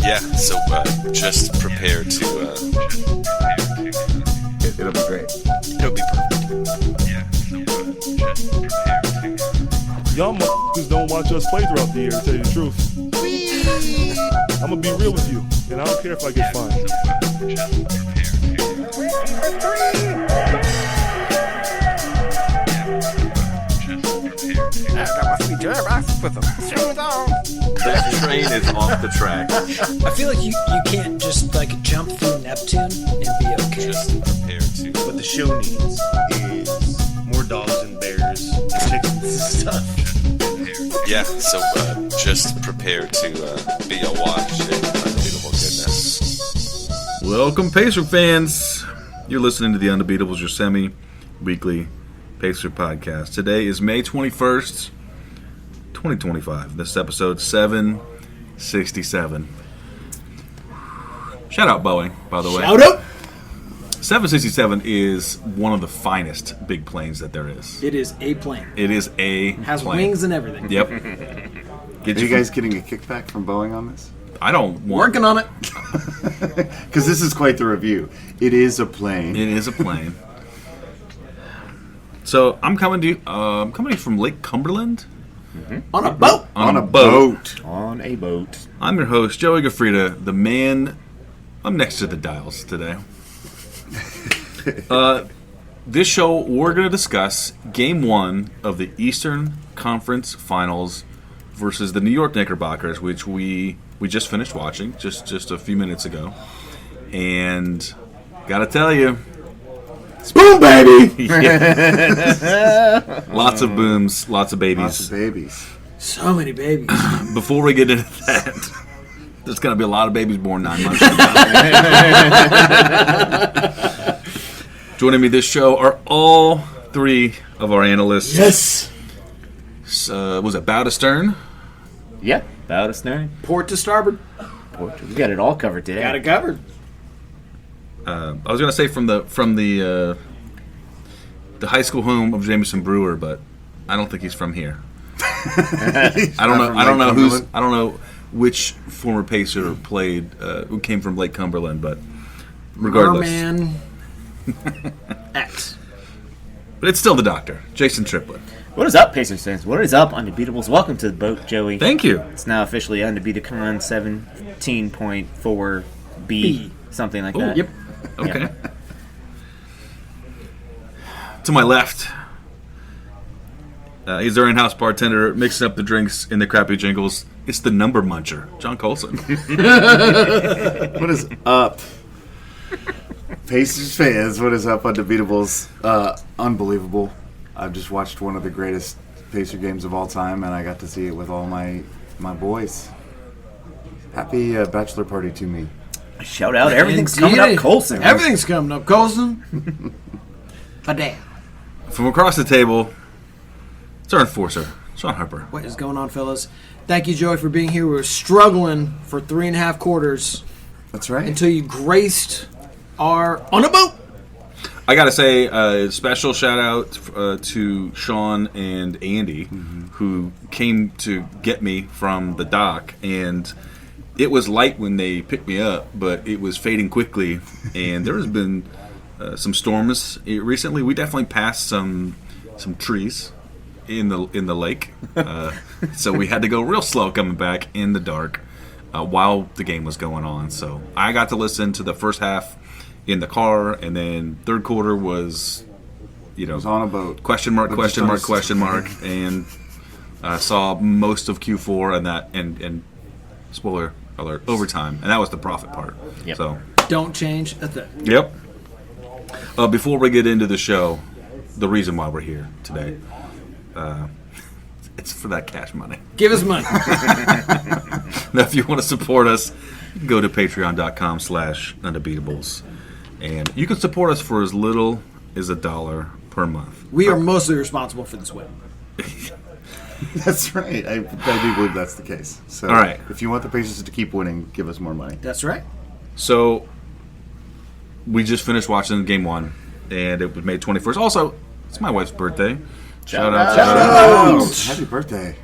Yeah, so just prepare to... It'll be great. It'll be perfect. Yeah, so just prepare to... Y'all motherfuckers don't watch us play throughout the year, to tell you the truth. I'm gonna be real with you, and I don't care if I get fined. That train is off the track. I feel like you can't just like jump through Neptune and be okay. Just prepare to... What the show needs is more dogs and bears and chickens and stuff. Yeah, so just prepare to be awash in unbeatable goodness. Welcome, Pacer fans. You're listening to the Undebeatables, your semi-weekly Pacer podcast. Today is May 21st, 2025. This is episode 767. Shout out Boeing, by the way. Shout out! 767 is one of the finest big planes that there is. It is a plane. It is a Has plane. wings and everything. Yep. Are you guys getting a kickback from Boeing on this? I don't want... Working on it. Because this is quite the review. It is a plane. It is a plane. So I'm coming to you from Lake Cumberland. On a boat. On a boat. On a boat. I'm your host, Joey Gaffrida, the man. I'm next to the dials today. This show, we're going to discuss Game 1 of the Eastern Conference Finals versus the New York Knickerbockers, which we just finished watching just a few minutes ago. And gotta tell you, Boom, baby! lots of booms, lots of babies. Lots of babies. So many babies. Before we get into that, there's going to be a lot of babies born 9 months from now. Joining me this show are all three of our analysts. Yes. Was it bow to stern? Yep. Bow to stern. Port to starboard. We got it all covered today. Got it covered. I was going to say from the high school home of Jameson Brewer, but I don't think he's from here. I don't know which former Pacer played who came from Lake Cumberland, but regardless. Merman X. But it's still the doctor, Jason Triplett. What is up, Pacers fans? What is up, Undebeatables? Welcome to the boat, Joey. Thank you. It's now officially Undebeatacon 17.4B, something like that. Yep. Okay. Yeah. To my left, he's our in-house bartender, mixing up the drinks in the crappy jingles. It's the number muncher, John Coalson. What is up? Pacers fans, what is up, Undebeatables? Unbelievable. I've just watched one of the greatest Pacer games of all time, and I got to see it with all my boys. Happy bachelor party to me. Shout out. Everything's Indeed. coming up, Coalson. Everything's coming up, Coalson. A damn. From across the table, it's our enforcer, Sean Harper. What is going on, fellas? Thank you, Joey, for being here. We were struggling for 3.5 quarters That's right. until you graced our on a boat. I gotta say, special shout out to Sean and Andy, who came to get me from the dock, and it was light when they picked me up, but it was fading quickly, and there has been some storms recently. We definitely passed some trees in the lake, so we had to go real slow coming back in the dark while the game was going on. So I got to listen to the first half in the car, and then third quarter was, was on a boat. question mark, and saw most of Q4 and that, and spoiler alert, overtime, and that was the profit part. Yep. So Don't change a thing. yep. Before we get into the show, the reason why we're here today, it's for that cash money. Give us money. Now, if you want to support us, go to patreon.com/undebeatables. And you can support us for as little as $1 per month. We are mostly responsible for this win. That's right. I do believe that's the case. So All right. if you want the Pacers to keep winning, give us more money. That's right. So, we just finished watching Game 1, and it was May 21st. Also, it's my wife's birthday. Shout out. Oh, happy birthday.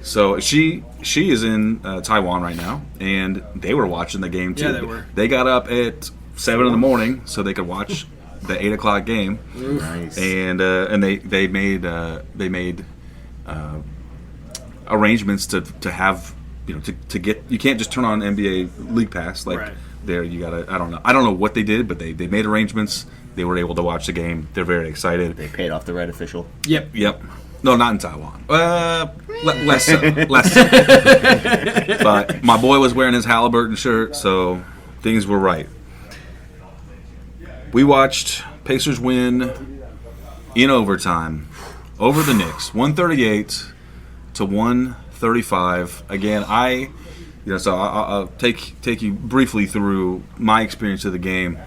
So she is in Taiwan right now, and they were watching the game too. Yeah, they were. They got up at 7 in the morning so they could watch the 8 o'clock game, Nice. and they made arrangements to have to get. You can't just turn on NBA League Pass like Right. there. You gotta. I don't know what they did, but they made arrangements. They were able to watch the game. They're very excited. They paid off the red official. Yep. No, not in Taiwan. Less so. Less so. But my boy was wearing his Halliburton shirt, so things were right. We watched Pacers win in overtime over the Knicks, 138 to 135. Again, I'll take you briefly through my experience of the game.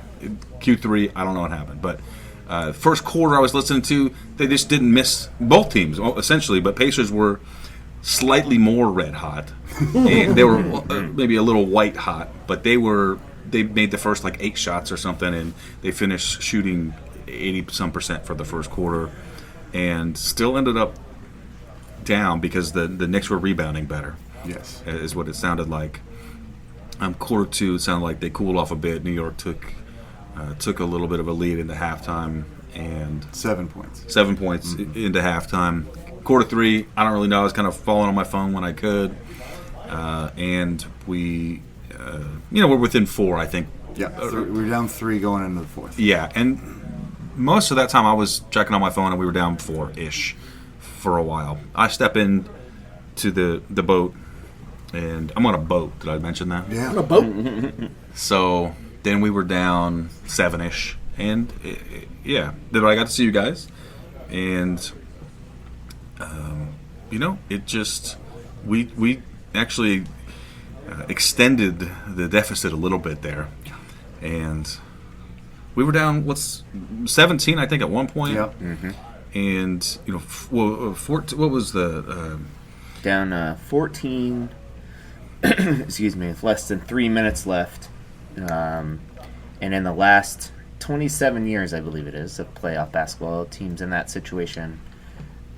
Q3, I don't know what happened, but first quarter I was listening to, they just didn't miss both teams essentially, but Pacers were slightly more red hot. And they were maybe a little white hot, but they made the first like 8 shots or something, and they finished shooting 80% for the first quarter, and still ended up down because the Knicks were rebounding better. Yes. Is what it sounded like. Quarter 2, it sounded like they cooled off a bit. New York took a little bit of a lead into halftime, and 7 points. 7 points into halftime. Quarter 3, I don't really know. I was kind of falling on my phone when I could, and we, we're within 4, I think. Yeah, we were down 3 going into the fourth. Yeah, and most of that time I was checking on my phone, and we were down 4-ish for a while. I step in to the boat, and I'm on a boat. Did I mention that? Yeah. On a boat. So then we were down 7-ish, and then I got to see you guys, and it just we actually extended the deficit a little bit there, and we were down 17, I think, at one point. Yeah. And what was the Down 14. Excuse me, with less than 3 minutes left. And in the last 27 years, I believe it is, of playoff basketball, teams in that situation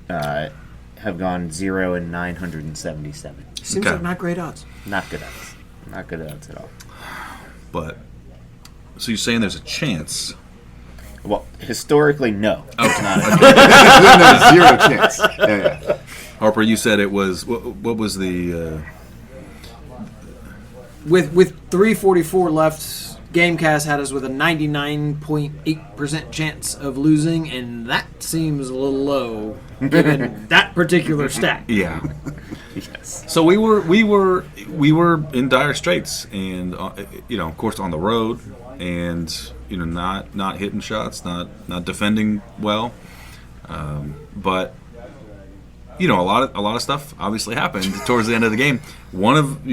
have gone 0 and 977. Seems Okay. like not great odds. Not good odds. Not good odds at all. but so you're saying there's a chance? Well, historically, no. It's not No, 0 chance. Yeah. Harper, you said it was what was the With 3:44 left, Gamecast had us with a 99.8% chance of losing, and that seems a little low given that particular stat. yeah. yes. So we were in dire straits, and of course on the road, and not hitting shots, not defending well, but a lot of stuff obviously happened towards the end of the game. One of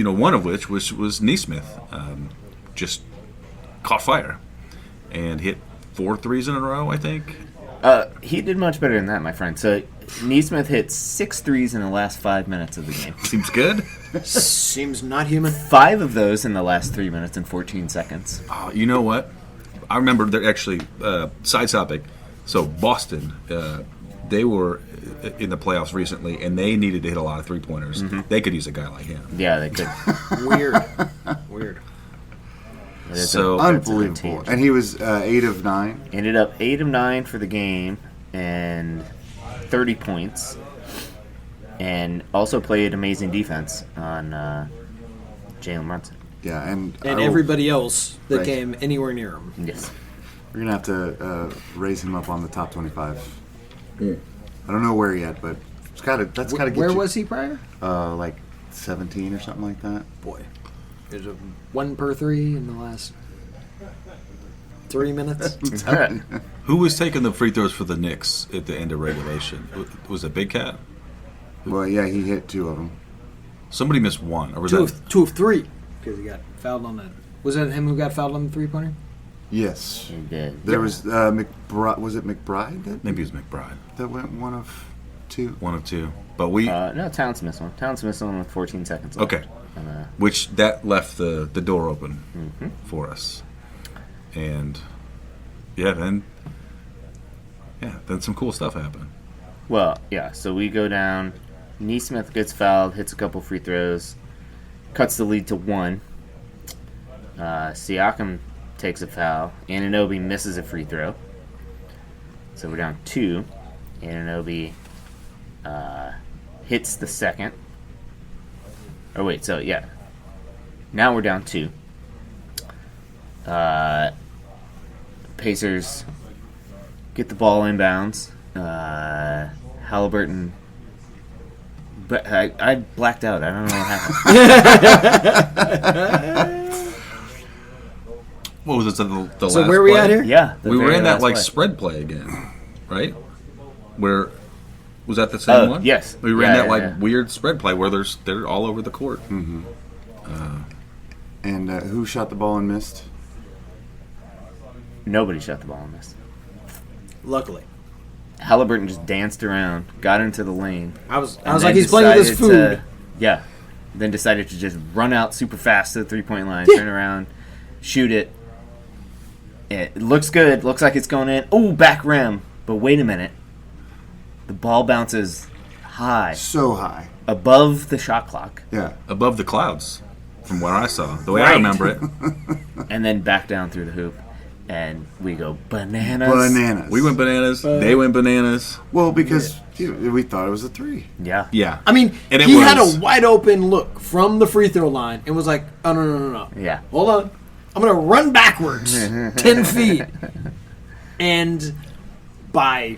which was Neesmith, just caught fire and hit 4 threes in a row, I think. He did much better than that, my friend. So Neesmith hit 6 threes in the last 5 minutes of the game. Seems good. Seems not human. 5 of those in the last 3 minutes and 14 seconds. Oh, you know what? I remember they're actually side topic. So Boston, they were in the playoffs recently, and they needed to hit a lot of 3-pointers. They could use a guy like him. Yeah, they could. Weird. It is So- that's Unbelievable. advantage. And he was 8 of 9. Ended up 8 of 9 for the game and 30 points. And also played amazing defense on Jalen Brunson. Yeah, and Everybody else that Right. came anywhere near him. Yes. we're gonna have to raise him up on the top 25. I don't know where yet, but that's gotta get Where you, was he prior? like 17 or something like that. Boy, there's a 1 per 3 in the last 3 minutes. Who was taking the free throws for the Knicks at the end of regulation? Was it Big Cat? Well, yeah, he hit 2 of them. Somebody missed one, or was two that of 3 because he got fouled on that. Was that him who got fouled on the 3-pointer? Yes. He did. There was McBride. Was it McBride maybe it was McBride? that went 1 of 2? One of 2, but we No, Towns missed one. Towns missed one with 14 seconds left. okay, And, which that left the door open for us, and then some cool stuff happened. well, yeah, so we go down Neesmith gets fouled, hits a couple free throws, cuts the lead to 1. Siakam takes a foul. Anunoby misses a free throw. So we're down 2. Anunoby hits the second. Oh, wait, so yeah. Now we're down 2. Pacers get the ball inbounds. Halliburton. But I blacked out. I don't know what happened. What was it? The last So where are we play? at here? Yeah. the We were very in that last like play. spread play again, right? Where was that the same one? Yes. We were in Yeah, that like yeah. weird spread play where they're all over the court. And who shot the ball and missed? Nobody shot the ball on this. Luckily. Halliburton just danced around, got into the lane. I was and like, then he's playing with his food. decided yeah. Then decided to just run out super fast to the 3-point line, turn around, shoot it. It looks good. Looks like it's going in. Oh, back rim. But wait a minute. The ball bounces high, So high. above the shot clock, Yeah. Above the clouds, from where I saw. The way I Right. remember it. and then back down through the hoop. And we go bananas. Bananas. We went bananas. They went bananas. Well, because we thought it was a 3. Yeah. Yeah. I mean, And it he had was- a wide open look from the free throw line and was like, oh, no. Yeah. Hold on. I'm going to run backwards 10 feet. And by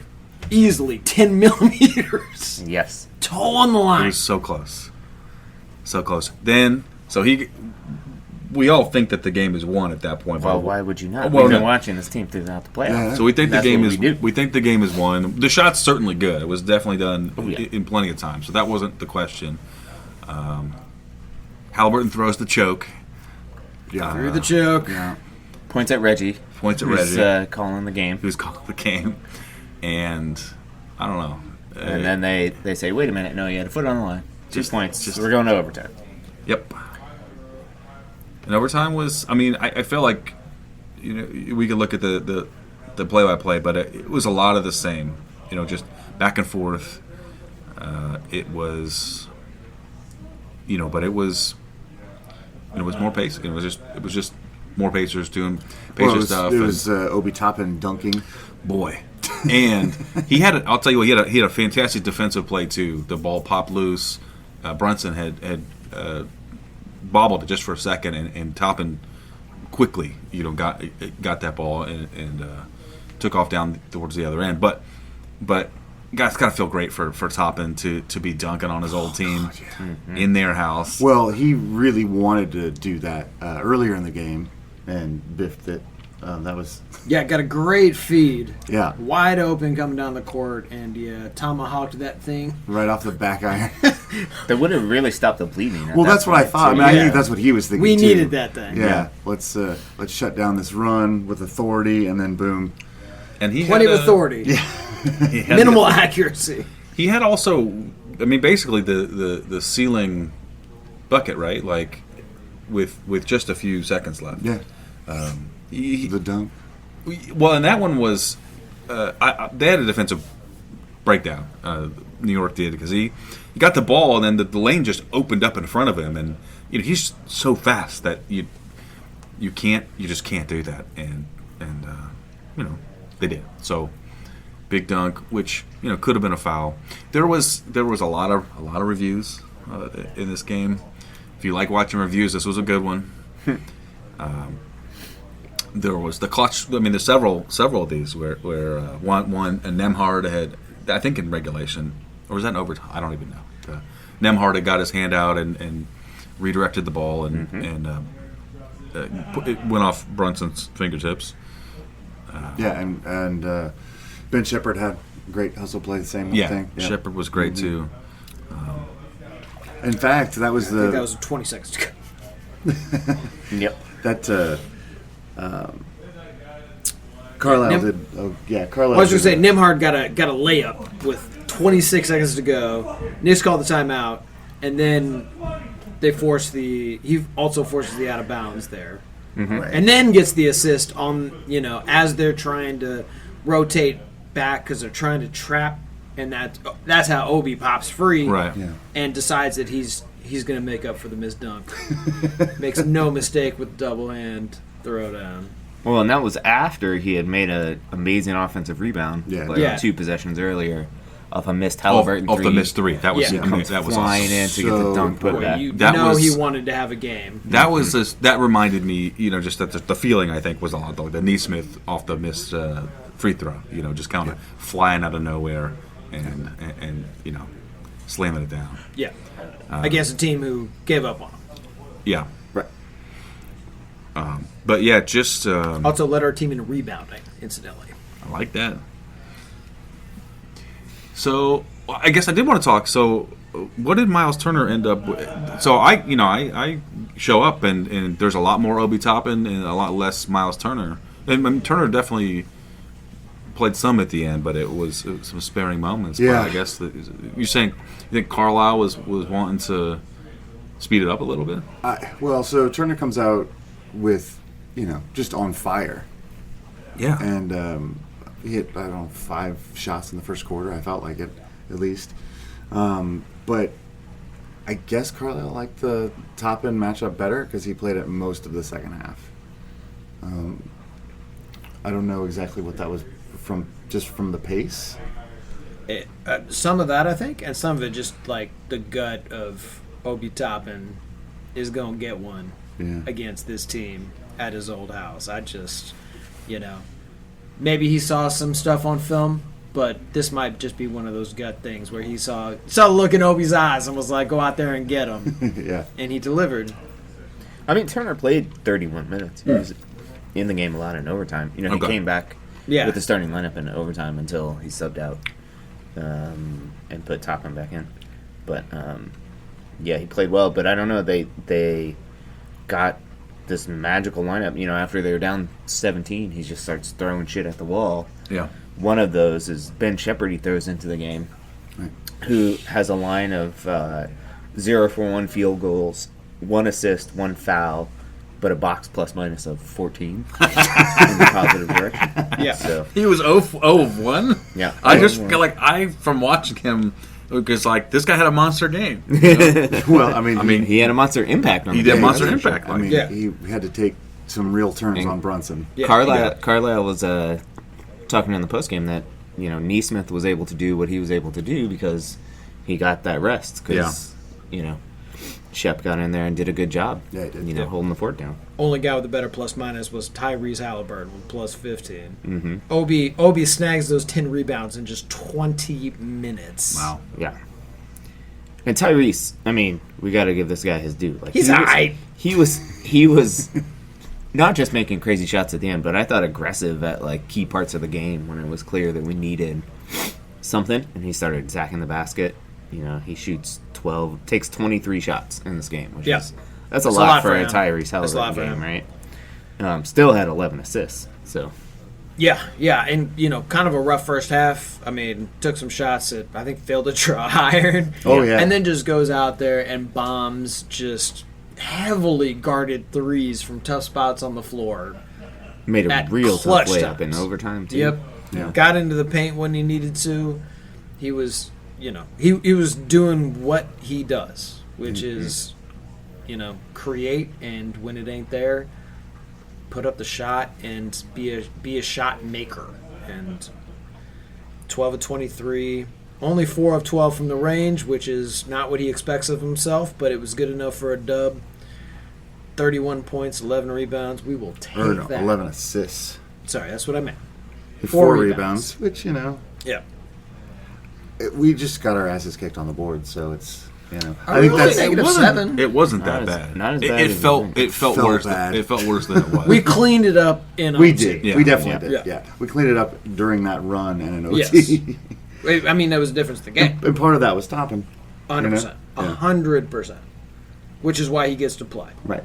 easily 10 millimeters, Yes. toe on the It line. was so close. So close. Then, we all think that the game is won at that point. Well, why would you not? Well, We've been no. watching this team throughout the playoffs. Yeah. So we think the That's game what is. we do. We think the game is won. The shot's certainly good. It was definitely done yeah. in plenty of time. So that wasn't the question. Halliburton throws the choke. Yeah. Through the choke. Yeah. Points at Reggie. Points at who's, Reggie. calling the game. Who's called the game? And I don't know. And then they say, wait a minute, no, you had a foot on the line. 2 points. just- We're going to overtime. Yep. And overtime was. I mean, I feel like we could look at the play-by-play, but it was a lot of the same. Just back and forth. It was. But it was. It was more pace. It was just more Pacers doing Pacer Well, stuff. it was Obi Toppin dunking. Boy. And he had. I'll tell you what. He had a fantastic defensive play too. The ball popped loose. Brunson had bobbled it just for a second, and Toppin quickly, got that ball and took off down towards the other end. But guys, gotta feel great for Toppin to be dunking on his old team in their house. Well, he really wanted to do that earlier in the game and biffed it. That was Yeah, got a great feed. Yeah. Wide open coming down the court, and tomahawked that thing. right off the back iron. That would have really stopped the bleeding. at Well, that that's what I point, thought. I too. mean, I Yeah. think that's what he was thinking. We too. needed that thing. Yeah, let's shut down this run with authority, and then boom. And he Plenty had of authority. he had- Minimal accuracy. He had also, I mean, basically the ceiling bucket, right? Like with just a few seconds left. Yeah, He- the dunk. well, and that one was they had a defensive breakdown. New York did because he got the ball and then the lane just opened up in front of him, and he's so fast that you just can't do that, and they did. So big dunk, which could have been a foul. There was a lot of reviews in this game. If you like watching reviews, this was a good one. There was the clutch. I mean, there's several of these where one and Nemhard had, I think in regulation, or was that in overtime? I don't even know. Nemhard had got his hand out and redirected the ball and it went off Brunson's fingertips. Yeah, and Ben Shepherd had a great hustle play. The same Yeah, thing. Yeah. Shepard was great too. In fact, that was I think that the was 20 seconds ago. Yep. that. Carlisle Nim- did. Oh yeah, Carlisle. I was going to say, did- Nimhard got a layup with 26 seconds to go. Knicks called the timeout, and then he also forces the out of bounds there. Right. And then gets the assist on, as they're trying to rotate back because they're trying to trap and that's how Obi pops free, Right. Yeah. and decides that he's going to make up for the missed dunk. Makes no mistake with double hand throw down. Well, and that was after he had made an amazing offensive rebound, Yeah. Yeah. 2 possessions earlier, off a missed Halliburton Off three. the missed three. That was Yeah. that was flying awesome. in to get the dunk put Boy, back. you That know was- he wanted to have a game. That was that reminded me, just that the feeling I think was on the Neesmith off the missed free throw. Just kind of flying out of nowhere and slamming it down. Yeah, against a team who gave up on him. Yeah. Right. But yeah, just Also led our team in rebounding, incidentally. I like that. So I guess I did want to talk. So what did Miles Turner end up with? So I show up and there's a lot more Obi Toppin and a lot less Miles Turner. And I mean, Turner definitely played some at the end, but it was some sparing moments. Yeah. But I guess you're saying you think Carlisle was wanting to speed it up a little bit? So Turner comes out with, just on fire. Yeah. And he hit, 5 shots in the first quarter. I felt like it, at least. But I guess Carlisle liked the top-end matchup better because he played it most of the second half. I don't know exactly what that was from the pace. Some of that, I think, and some of it just like the gut of Obi Toppin is going to get one against this team at his old house. I just, maybe he saw some stuff on film, but this might just be one of those gut things where he saw the look in Obi's eyes and was like, go out there and get him. Yeah. And he delivered. I mean, Turner played 31 minutes. He was in the game a lot in overtime. He Okay. came back Yeah. with the starting lineup in overtime until he subbed out and put Toppin back in. But, he played well. But I don't know. They got this magical lineup. After they were down 17, he just starts throwing shit at the wall. Yeah. One of those is Ben Shepherd he throws into the game, Right. who has a line of 0 for 1 field goals, 1 assist, 1 foul, but a box plus minus of 14 in the positive direction. Yeah. So, He was 0 of 1? yeah. I just feel like from watching him, because this guy had a monster game. Well, I mean, He had a monster impact on He the did game. monster that's for impact. sure. I mean, Yeah. he had to take some real turns on Brunson. Yeah. Carlisle was talking in the postgame that Neesmith was able to do what he was able to do because he got that rest. Because Shep got in there and did a good job. Yeah, he did. Holding the fort down. Only guy with a better plus minus was Tyrese Halliburton with plus 15. Mm-hmm. Obi snags those 10 rebounds in just 20 minutes. Wow. Yeah. And Tyrese, I mean, we got to give this guy his due. Like He's he was- alright. He was not just making crazy shots at the end, but I thought aggressive at key parts of the game when it was clear that we needed something, and he started zacking the basket. He shoots 12, takes 23 shots in this game, which Yeah. is that's a That's a lot lot for for a him. Tyrese That's a lot Halliburton for game, him. right? Still had 11 assists, so Yeah, and kind of a rough first half. I mean, took some shots that I think failed to try iron. Oh, yeah. And then just goes out there and bombs just heavily guarded threes from tough spots on the floor. made a At real tough clutch layup in times. overtime too. Yep. Yeah. Got into the paint when he needed to. He was, he was doing what he does, which is, create, and when it ain't there, put up the shot and be a shot maker. And 12 of 23, only 4 of 12 from the range, which is not what he expects of himself, but it was good enough for a dub. 31 points, 11 rebounds. We will take Or no, that. 11 assists. Sorry, that's what I meant. 4 rebounds. rebounds, which, Yeah. we just got our asses kicked on the board, so it's, I think that's -7. It wasn't Not that as- bad. not as It- bad It as felt. you It felt Felt worse. bad. It felt worse than it was. We cleaned it up in We OT. did. Yeah. We definitely Yeah. did. Yeah. We cleaned it up during that run and in OT. Yes. I mean, that was the difference in the game. And part of that was stopping. 100%. Yeah. 100%. Which is why he gets to play. Right.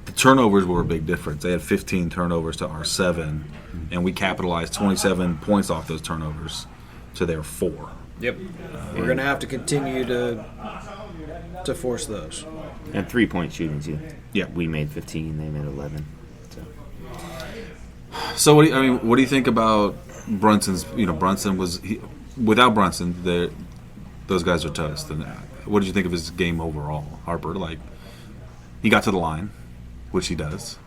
The turnovers were a big difference. They had 15 turnovers to our 7, and we capitalized 27 points off those turnovers to their 4. Yep. We're going to have to continue to force those. And 3-point shooting too. Yeah. We made 15, they made 11. So. So what do you think about Brunson's? Brunson was without Brunson, those guys are toast. And what did you think of his game overall, Harper? Like, he got to the line, which he does.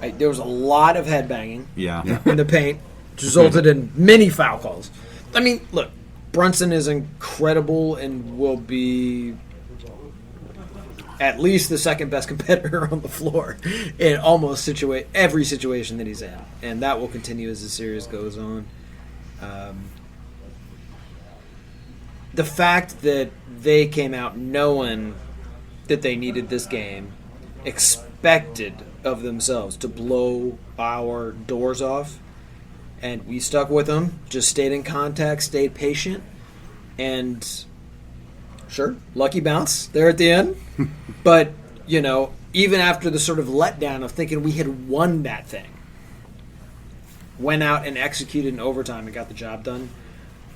There was a lot of headbanging Yeah. in the paint, which resulted in many foul calls. I mean, look, Brunson is incredible and will be at least the second best competitor on the floor in almost every situation that he's in, and that will continue as the series goes on. The fact that they came out knowing that they needed this game, expected of themselves to blow our doors off, and we stuck with them, just stayed in contact, stayed patient, and sure, lucky bounce there at the end. But, even after the sort of letdown of thinking we had won that thing, went out and executed in overtime and got the job done,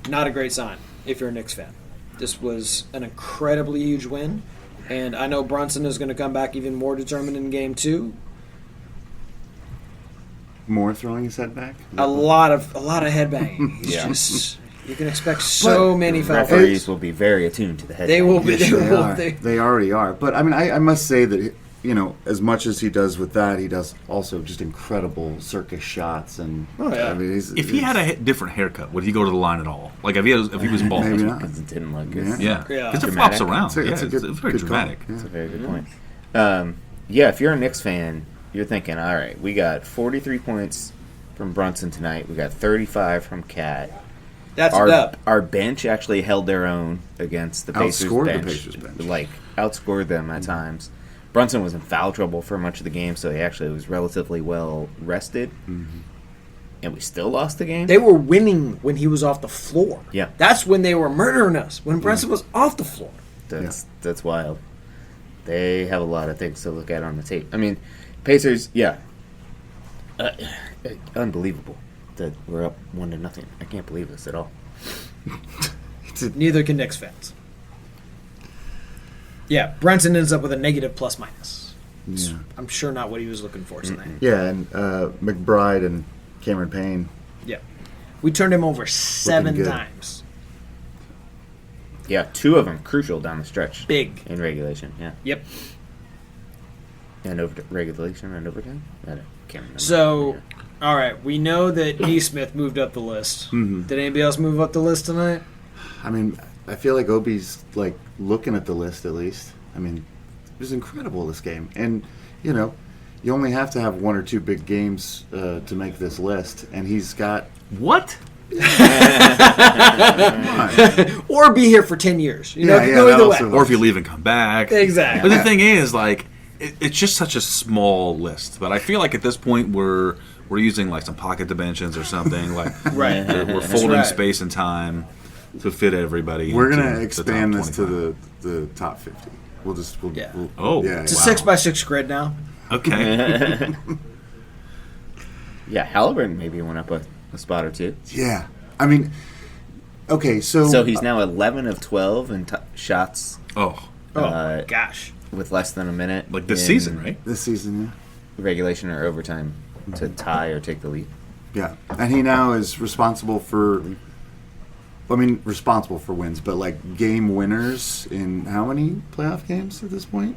not a great sign if you're a Knicks fan. This was an incredibly huge win, and I know Brunson is going to come back even more determined in Game 2. More throwing his head back? A lot of headbanging. He's Yeah. just, you can expect so many foul Referees calls. will be very attuned to the head. They will be. Yes, they are. They- They already are. But I mean, I must say that as much as he does with that, he does also just incredible circus shots. And Oh, yeah. I mean, If he had a different haircut, would he go to the line at all? Like, if he was bald? maybe not. Because it didn't look good. Yeah. Yeah. Yeah. Because it flops Dramatic. around. It's a good- it's very good call. dramatic. Yeah. That's a very good point. If you're a Knicks fan, you're thinking, all right, we got 43 points from Brunson tonight. We got 35 from Cat. That's up. Our bench actually held their own against the Pacers Outscored the bench. Pacers bench. Like, outscored them at times. Brunson was in foul trouble for much of the game, so he actually was relatively well rested. And we still lost the game? They were winning when he was off the floor. Yeah. That's when they were murdering us, when Brunson was off the floor. That's wild. They have a lot of things to look at on the tape. I mean, Pacers, unbelievable that we're up 1-0. I can't believe this at all. Neither can Knicks fans. Yeah, Brunson ends up with a negative plus minus. It's, Yeah. I'm sure not what he was looking for tonight. Yeah, and McBride and Cameron Payne. Yeah. We turned him over 7 good. times. Yeah, 2 of them crucial down the stretch. Big. In regulation, yeah. Yep. And regulation and overtime? I can't remember. So, all right, we know that Neesmith moved up the list. Did anybody else move up the list tonight? I mean, I feel like Obi's like looking at the list at least. I mean, it was incredible this game, and you only have to have 1 or 2 big games to make this list, and he's got What? Or be here for 10 years. You know, Yeah, it could yeah, go that either way. also- Or if you leave and come back. Exactly. But the thing is, like, it's just such a small list. But I feel like at this point we're using like some pocket dimensions or something. Like, Right. We're folding right. space and time to fit everybody. We're into gonna the expand top this 25. to the top 50. We'll Yeah. Oh, yeah, It's a wow. 6x6 grid now. Okay. Yeah, Halliburton maybe went up a spot or 2. yeah. I mean, okay, so So he's now 11 of 12 in shots Oh, Oh, gosh. with less than a minute. like this in season, right? this season, Regulation or overtime to tie or take the lead. yeah, and he now is responsible for. I mean, responsible for wins, but like game winners in how many playoff games at this point?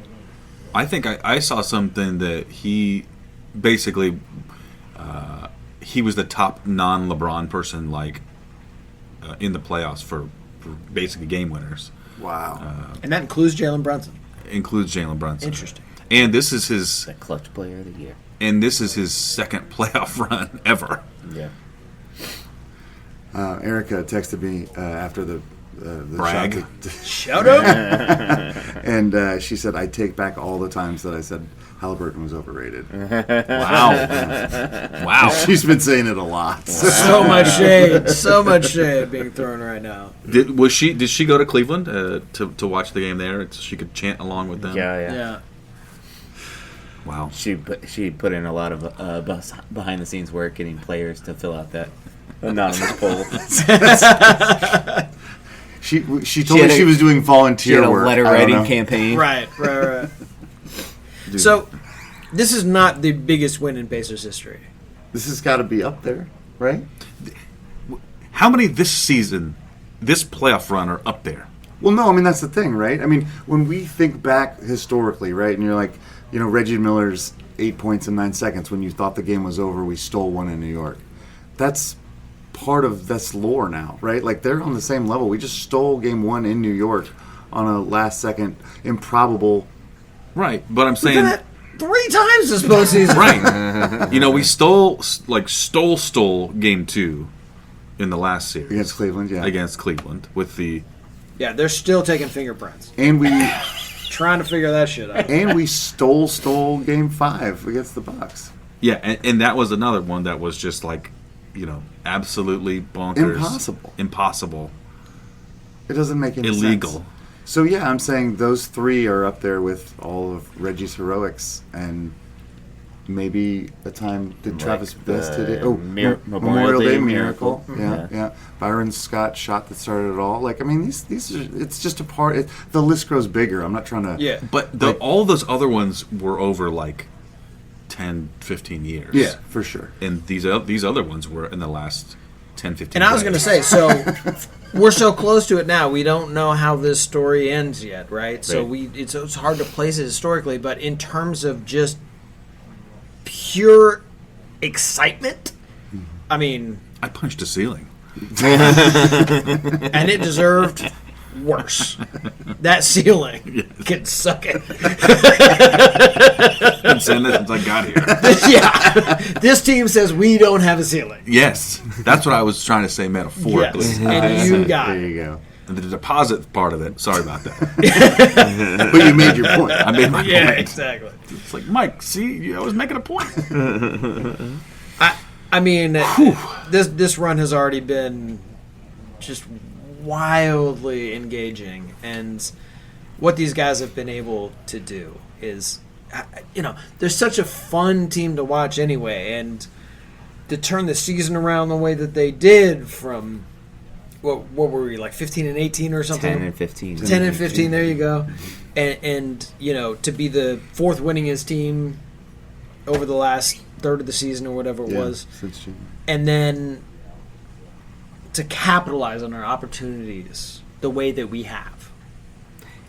I think I saw something that he basically he was the top non-LeBron person like in the playoffs for basically game winners. Wow. And that includes Jalen Brunson. Includes Jalen Brunson. Interesting. And this is his The clutch player of the year. second playoff run ever. Yeah. Erica texted me after the Brag. shot Shout out. and she said, "I take back all the times that I said Halliburton was overrated." Wow. Wow. She's been saying it a lot. So much shade. So much shade being thrown right now. Did she go to Cleveland to watch the game there so she could chant along with them? Yeah. Yeah. Wow. She put in a lot of behind the scenes work getting players to fill out that anonymous poll. She told She me had she was doing She volunteer had a work. letter I don't writing know. campaign. Right. Dude, So, this is not the biggest win in Pacers history. this has got to be up there, right? How many this season, this playoff run are up there? Well, no, I mean, that's the thing, right? I mean, when we think back historically, right, and you're like, Reggie Miller's 8 points in 9 seconds, when you thought the game was over, we stole one in New York. That's part of this lore now, right? Like, they're on the same level. We just stole game 1 in New York on a last-second improbable... Right, but I'm We've saying... done that 3 times this postseason. Right. We stole game 2 in the last series. Against Cleveland, yeah. Against Cleveland with the... Yeah, they're still taking fingerprints. And we... Trying to figure that shit out. And we stole game 5 against the Bucks. Yeah, and that was another one that was just like, absolutely bonkers. Impossible. It doesn't make any Illegal. sense. So, yeah, I'm saying those 3 are up there with all of Reggie's heroics, and maybe a time did Travis Best hit it? Oh, Memorial Day Miracle. Yeah. Byron Scott shot that started it all. Like, I mean, these are, it's just a part. The list grows bigger. I'm not trying to. Yeah. But all those other ones were over like 10, 15 years. Yeah, for sure. And these other ones were in the last 10, 15 years. And I was going to say, so we're so close to it now, we don't know how this story ends yet, right? So it's hard to place it historically, but in terms of just pure excitement, I mean... I punched a ceiling. And it deserved worse. That ceiling can suck it. I've been saying this since I got here. Yeah. This team says we don't have a ceiling. Yes. That's what I was trying to say metaphorically. Yes. And you got There it. you go. And the deposit part of it, sorry about that. But you made your point. I made my Yeah, point. exactly. It's like, Mike, see, I was making a point. I mean, this run has already been just wildly engaging, and what these guys have been able to do is, they're such a fun team to watch anyway, and to turn the season around the way that they did from, what were we, like 15 and 18 or something? 10 and 15. 10 and 15, there you go. And to be the 4th winningest team over the last third of the season or whatever it was. And then to capitalize on our opportunities the way that we have.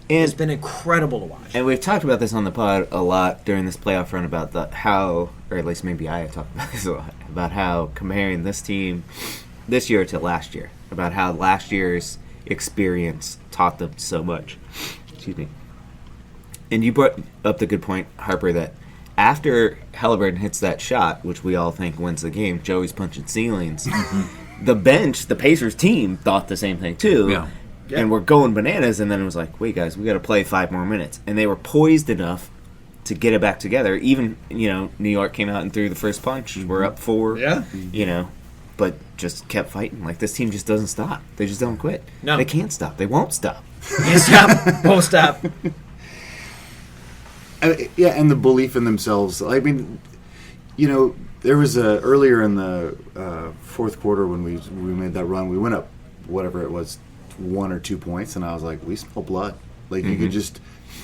It's been incredible to watch. And we've talked about this on the pod a lot during this playoff run about how, or at least maybe I have talked about this a lot, about how comparing this team this year to last year, about how last year's experience taught them so much. Excuse me. And you brought up the good point, Harper, that after Halliburton hits that shot, which we all think wins the game, Joey's punching ceilings. The bench, the Pacers team, thought the same thing too. Yeah. And we're going bananas, and then it was like, wait, guys, we got to play 5 more minutes. And they were poised enough to get it back together. Even, New York came out and threw the first punch. We're up 4. Yeah. But just kept fighting. Like, this team just doesn't stop. They just don't quit. No. They can't stop. They won't stop. Can't stop. Won't stop. Yeah, and the belief in themselves. I mean, there was earlier in the 4th quarter when we made that run, we went up, whatever it was, 1 or 2 points, and I was like, we smell blood. Like, you could just,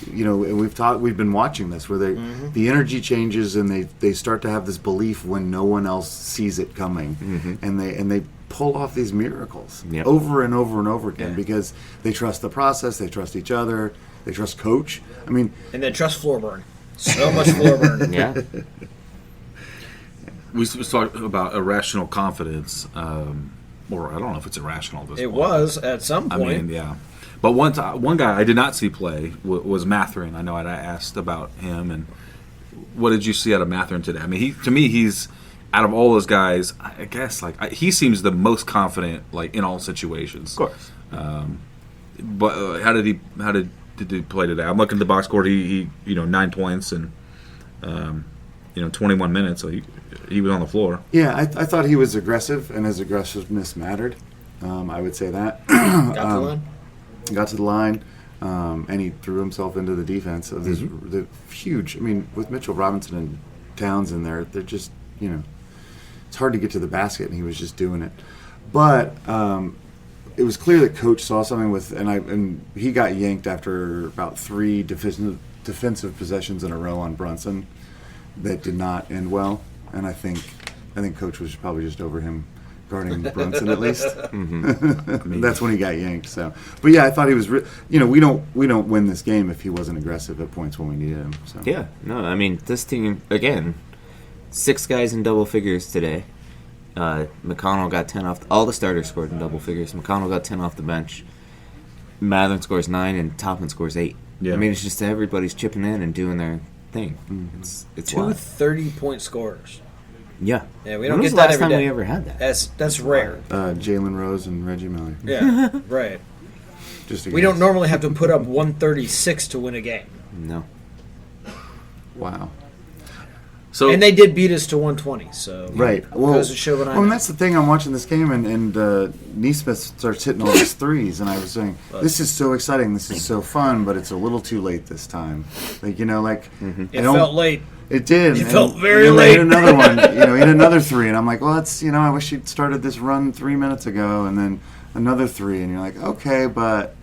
and we've been watching this where the energy changes and they start to have this belief when no one else sees it coming, and they pull off these miracles over and over and over again because they trust the process, they trust each other, they trust coach. I mean, And then trust floor burn. So much floor burn. Yeah. We talked about irrational confidence, or I don't know if it's irrational at this It point. was at some I point. mean, yeah. But one guy I did not see play was Mathurin. I know I asked about him, and what did you see out of Mathurin today? I mean, to me, he's out of all those guys, I guess, he seems the most confident, in all situations. Of course. But how did he play today? I'm looking at the box score. He 9 points and 21 minutes. So he was on the floor. yeah, I thought he was aggressive, and his aggressiveness mattered. I would say that. Got to the line, and he threw himself into the defense of this the huge. I mean, with Mitchell Robinson and Towns in there, they're just it's hard to get to the basket, and he was just doing it. But it was clear that Coach saw something and he got yanked after about 3 defensive possessions in a row on Brunson that did not end well, and I think Coach was probably just over him guarding Brunson at least. That's when he got yanked. So, but yeah, I thought he was. We don't win this game if he wasn't aggressive at points when we needed him. So. Yeah, no, I mean, this team, again, 6 guys in double figures today. McConnell got 10 off. All the starters scored in double figures. McConnell got 10 off the bench. Mathern scores 9, and Toppin scores 8. Yeah. I mean, it's just everybody's chipping in and doing their thing. It's 2 wild. 30-point scorers. Yeah. Yeah, we When don't was get the that last every time day. we ever had that? That's rare. Jalen Rose and Reggie Miller. Yeah, right. Just We don't normally have to put up 136 to win a game. No. Wow. So And they did beat us to 120, so Right. Well, goes to show what I and know. that's the thing. I'm watching this game, and Neesmith starts hitting all these threes, and I was saying, "This is so exciting. This is so fun, but it's a little too late this time." Like It I don't- felt late. It did. It felt and very then they late. hit another one. He hit another 3, and I'm like, "Well, that's I wish he'd started this run 3 minutes ago." And then another 3, and you're like, "Okay, but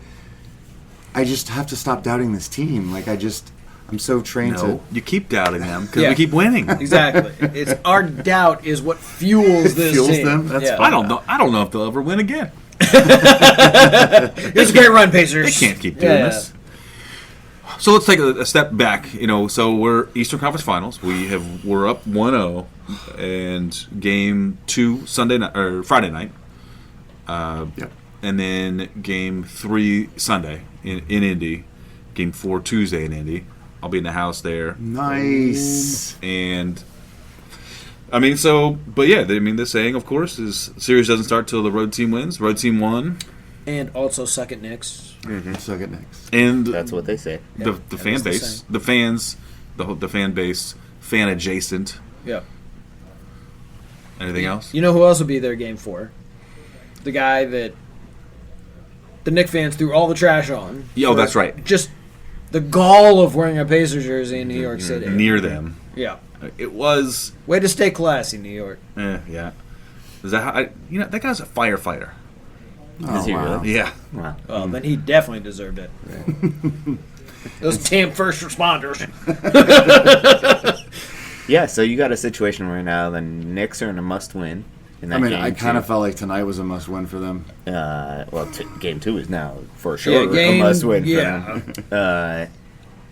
I just have to stop doubting this team." Like I'm so trained no, you keep doubting them because Yeah. we keep winning. Exactly. It's our doubt is what fuels this fuels team. them? That's Yeah. I don't know. I don't know if they'll ever win again. It's a great run, Pacers. They can't keep doing this. So let's take a step back. So we're Eastern Conference Finals. We're up 1-0, and game 2 Sunday night or Friday night, Yep. and then game 3 Sunday in Indy, game 4 Tuesday in Indy. I'll be in the house there, Nice. and but yeah, the saying, of course, is series doesn't start till the road team wins. Road team won, And also suck it Knicks. Suck it next. and That's what they say. the that fan was the base, saying. the fans, the fan base, fan adjacent. Yeah. Anything else? You know who else will be there game 4? The guy that the Knicks fans threw all the trash on. Yeah, oh, for that's right. Just the gall of wearing a Pacers jersey in New York City. Near them. Yeah. It was. Way to stay classy, New York. Yeah. Is that how? That guy's a firefighter. Is he wow. really? Yeah. Wow. Well, then he definitely deserved it. Those damn first responders. Yeah, so you got a situation right now. The Knicks are in a must-win. In that game I kind of two. felt like tonight was a must-win for them. Game 2 is now for sure game- a must-win. yeah. For them.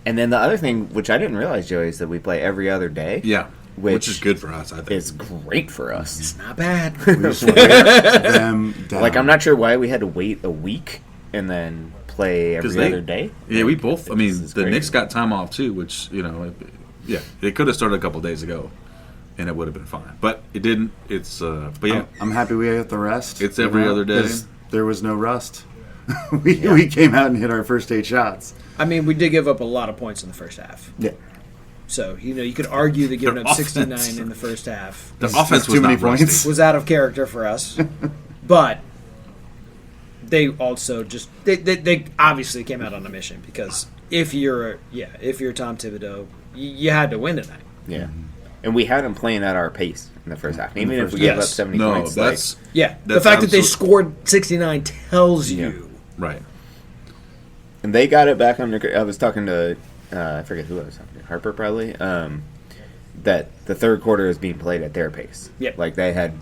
And then the other thing, which I didn't realize, Joey, is that we play every other day. Yeah. Which Which is good for us, I think. It's great for us. It's not bad. We just wear them down. Like, I'm not sure why we had to wait a week and then play 'Cause every other day. Yeah, we both. I mean, This is the crazy. Knicks got time off too, which they could have started a couple days ago, and it would have been fine. But it didn't. It's but yeah, I'm happy we got the rest. It's every other day. 'cause there was no rust. we came out and hit our first 8 shots. I mean, we did give up a lot of points in the first half. Yeah. So, you could argue that giving Their up offense. 69 in the first half the offense too was many not rusty. points. was out of character for us. But they also just they obviously came out on a mission because if you're Tom Thibodeau, you had to win tonight. Yeah. And we had them playing at our pace in the first half. Even if first we gave half. up 70 No, points. that's Yeah, the That's fact that they absolute- scored 69 tells you. right. and they got it back under. I was talking to, I forget who I was talking to, Harper probably, that the third quarter is being played at their pace. Yep. Like they had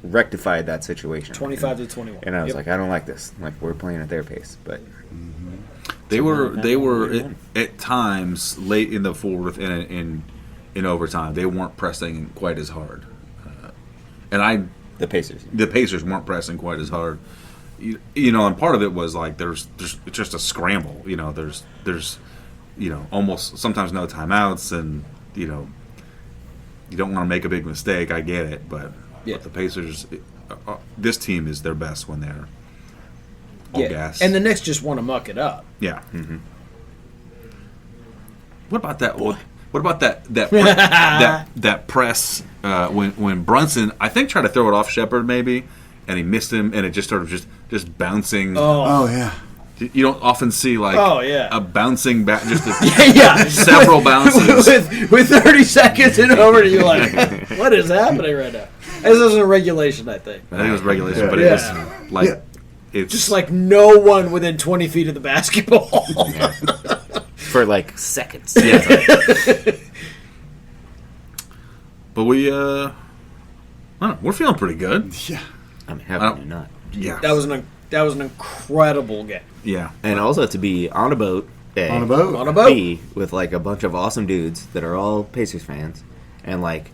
rectified that situation. 25 to 21. And I was Yep. like, I don't like this. Like, we're playing at their pace. But They were won. at times late in the fourth and in overtime. They weren't pressing quite as hard, and the Pacers. the Pacers weren't pressing quite as hard. And part of it was like there's it's just a scramble. There's almost sometimes no timeouts, and you don't want to make a big mistake. I get it, but the Pacers, this team is their best when they're all gas. And the Knicks just want to muck it up. Yeah. What about that? What about that press when Brunson I think tried to throw it off Shepherd maybe, and he missed him, and it just sort of just bouncing. Oh, yeah. You don't often see like a bouncing back, just several bounces. with 30 seconds in over, you're like, what is happening right now? This is a regulation, I think. I think it was regulation, but it Yeah. was like Yeah. it's Just like no one within 20 feet of the basketball. For like seconds. yeah. But we I don't know, we're feeling pretty good. Yeah. I mean, how can you not? Yeah. That was an incredible game. Yeah. And also to be on a boat, A, On a boat. On a boat. B, with like a bunch of awesome dudes that are all Pacers fans, and like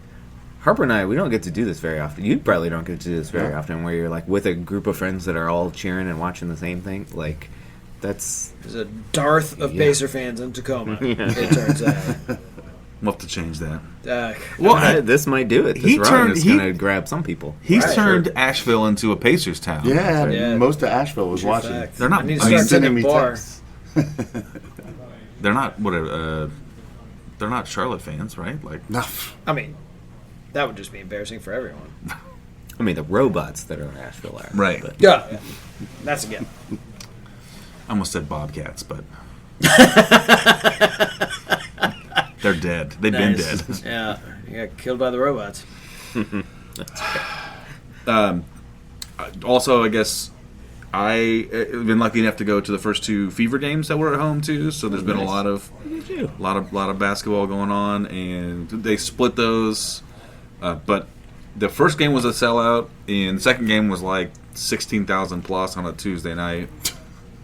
Harper and I, we don't get to do this very often. You probably don't get to do this very often, where you're like with a group of friends that are all cheering and watching the same thing. Like, that's There's a dearth of Pacer fans in Tacoma. It turns out. We'll have to change that. Well, this might do it. This he run turned- is he- going to grab some people. He's Right. turned Asheville into a Pacers town. Yeah, Yeah. most of Asheville was watching. fact. They're not- I need to I mean, start Sending taking me bar. texts. They're not whatever. They're not Charlotte fans, right? Like, No. I mean, that would just be embarrassing for everyone. I mean, the robots that are in Asheville are. Right. But Yeah, that's a given. I almost said Bobcats, but they're dead. They've been Nice. dead. Yeah, you got killed by the robots. Also, I guess I've been lucky enough to go to the first two Fever games that were at home too. So there's been a lot of basketball going on, and they split those. But the first game was a sellout, and the second game was like 16,000 plus on a Tuesday night.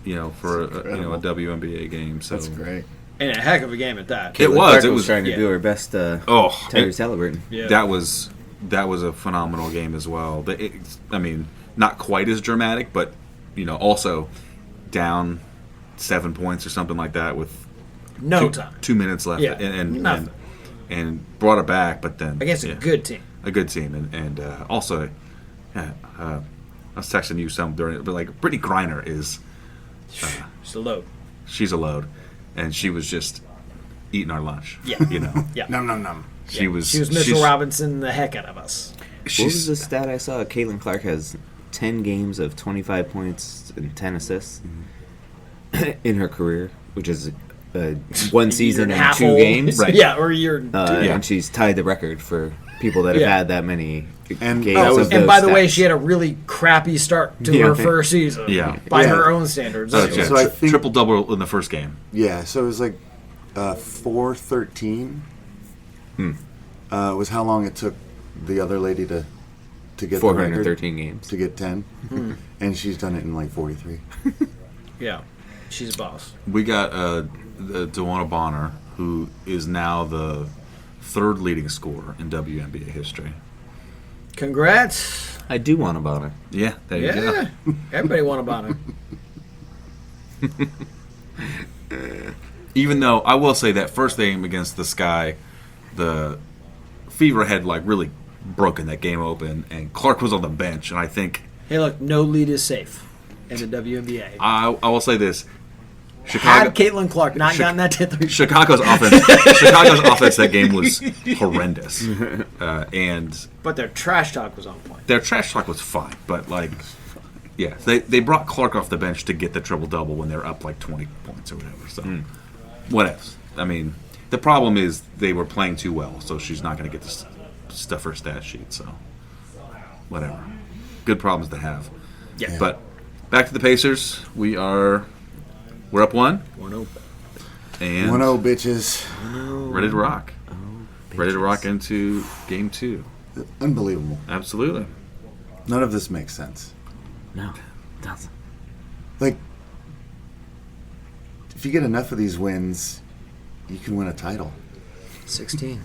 You know, for a WNBA game. So That's great. And a heck of a game at that. It was. Clark It was trying to yeah. do her best. Oh, Tyrese Halliburton. Yeah. that was a phenomenal game as well. I mean, not quite as dramatic, but also down 7 points or something like that with no time 2 minutes left, Yeah, and nothing. and brought it back. But then against a good team. and also, I was texting you some during it, but like Brittany Griner is Just a load. she's a load, and she was just eating our lunch. Yeah. Yeah. Num. She was Mitchell she's- Robinson the heck out of us. What was She's the stat I saw? Caitlin Clark has 10 games of 25 points and 10 assists in her career, which is one season Year and half 2 old. games. Right. Yeah, or you're. And she's tied the record for people that have Yeah. had that many And games. that of was- those And by the way, stats. she had a really crappy start to Yeah. her first season. Yeah. By Yeah. her own standards. So So I think- triple double in the first game. Yeah, so it was like 4:13. Was how long it took the other lady to get the record, 413 games. to get 10, and she's done it in like 43. Yeah. She's a boss. We got Dewana Bonner, who is now the third leading scorer in WNBA history. Congrats. I do want a bonner. Yeah, there you Yeah. go. Everybody won about it. Even though I will say that first game against the Sky, the Fever had like really broken that game open, and Clark was on the bench, and I think Hey, look, no lead is safe in the WNBA. I will say this: Had Chicago, Caitlin Clark not gotten that 10-3 Chicago's offense that game was horrendous, and but their trash talk was on point. their trash talk was fine, but like, yeah, they brought Clark off the bench to get the triple double when they were up like 20 points or whatever. So, what else? I mean, the problem is they were playing too well, so she's not going to get to stuff her stat sheet. So, whatever. Good problems to have. Yeah. But back to the Pacers. We're up 1 1-0. and 1-0, bitches. ready to rock. Ready to rock into game 2. Unbelievable. Absolutely. None of this makes sense. No, it doesn't. Like, if you get enough of these wins, you can win a title. 16.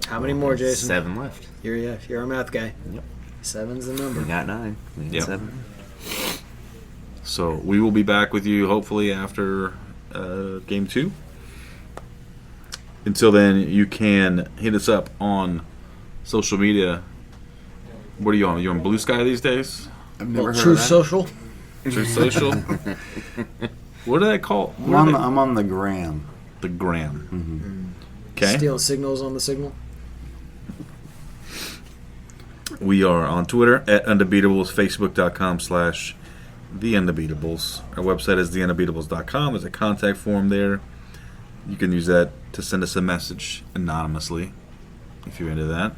How many more, Jason? 7 left. You're a math guy. Yep. 7's the We number. got 9. We got Yep. 7. So we will be back with you hopefully after game 2. Until then, you can hit us up on social media. What are you on? You on Blue Sky these days? I've never heard True of that. Social. True Social? What do they call? I'm on the gram. The Gram. Okay. Steal signals on the signal. We are on Twitter at Undebeatables, Facebook.com/The Undebeatables. Our website is TheUndebeatables.com. There's a contact form there. You can use that to send us a message anonymously if you're into that.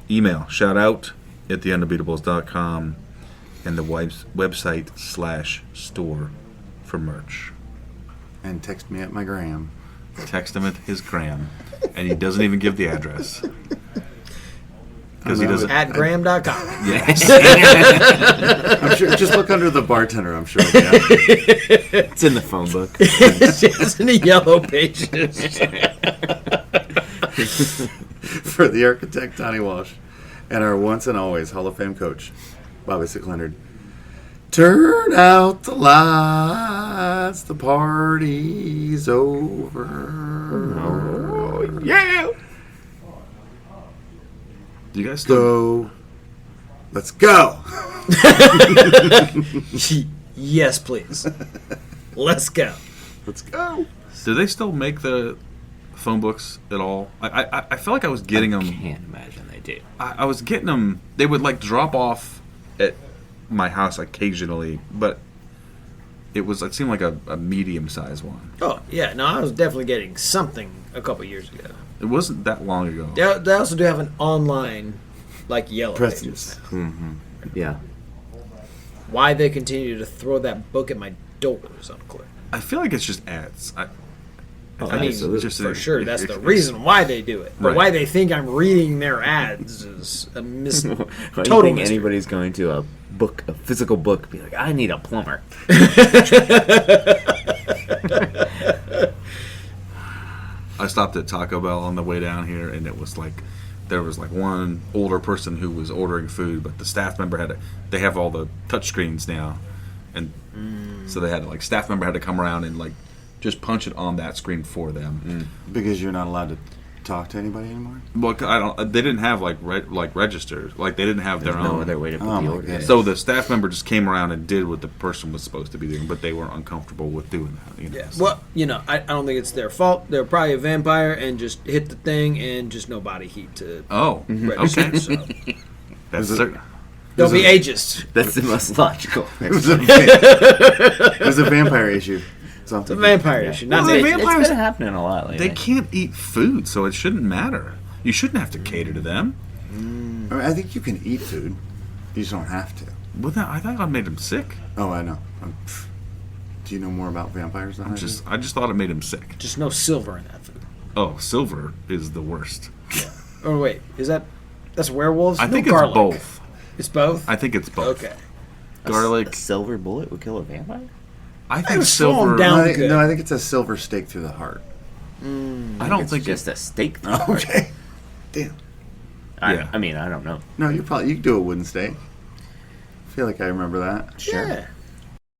Email shout out at TheUndebeatables.com and the website /store for merch. And text me at my gram. text him at his gram, and he doesn't even give the address. Because he doesn't. At graham.com. Yes. I'm sure. Just look under the bartender. I'm sure. Yeah. It's in the phone book. It's in the yellow pages. For the architect Tony Walsh and our once and always Hall of Fame coach Bobby Sick-Leonard. Turn out the lights. The party's over. Oh, yeah. Do you guys still? Go. Let's go. Yes, please. Let's go. Let's go. Do they still make the phone books at all? I feel like I was getting them. Can't imagine they do. I was getting them. They would like drop off at my house occasionally, but it seemed like a medium sized one. Oh, yeah. No, I was definitely getting something a couple years ago. It wasn't that long ago. They also do have an online, like, yellow pages. Prestige. Yeah. Why they continue to throw that book at my door is unclear. I feel like it's just ads. I mean, it's just for sure, that's the reason why they do it. But Right. why they think I'm reading their ads is a Why do you total think mystery. anybody's going to a physical book, be like, I need a plumber? I stopped at Taco Bell on the way down here, and it was like there was like one older person who was ordering food, but the staff member they have all the touch screens now, and so they had staff member had to come around and like just punch it on that screen for them. Because you're not allowed to talk to anybody anymore. Well, they didn't have registers, they didn't have There's their no own. other way to put Oh the my order in. goodness. So the staff member just came around and did what the person was supposed to be doing, but they were uncomfortable with doing that. Yeah. So- Well, I don't think it's their fault. They're probably a vampire and just hit the thing and just no body heat to Oh, register. okay. So That's Is it- certain. don't be ageist. That's the most logical. It was a vampire issue. It's a vampire issue, not Well, me. the It's vampires- been happening a lot lately. They can't eat food, so it shouldn't matter. You shouldn't have to cater to them. I mean, I think you can eat food. You just don't have to. Well, I thought I made him sick. Oh, I know. Do you know more about vampires than I do? I just thought it made him sick. Just no silver in that food. Oh, silver is the worst. Oh wait, that's werewolves? I No think garlic. it's both. It's both. I think it's both. Okay. Garlic. A silver bullet would kill a vampire? I think slow 'em silver. down. No, good. I think it's a silver stake through the heart. I don't It's think just a stake. Okay. Damn. Yeah. I mean, I don't know. No, you can do a wooden stake. I feel like I remember that. Sure. Yeah.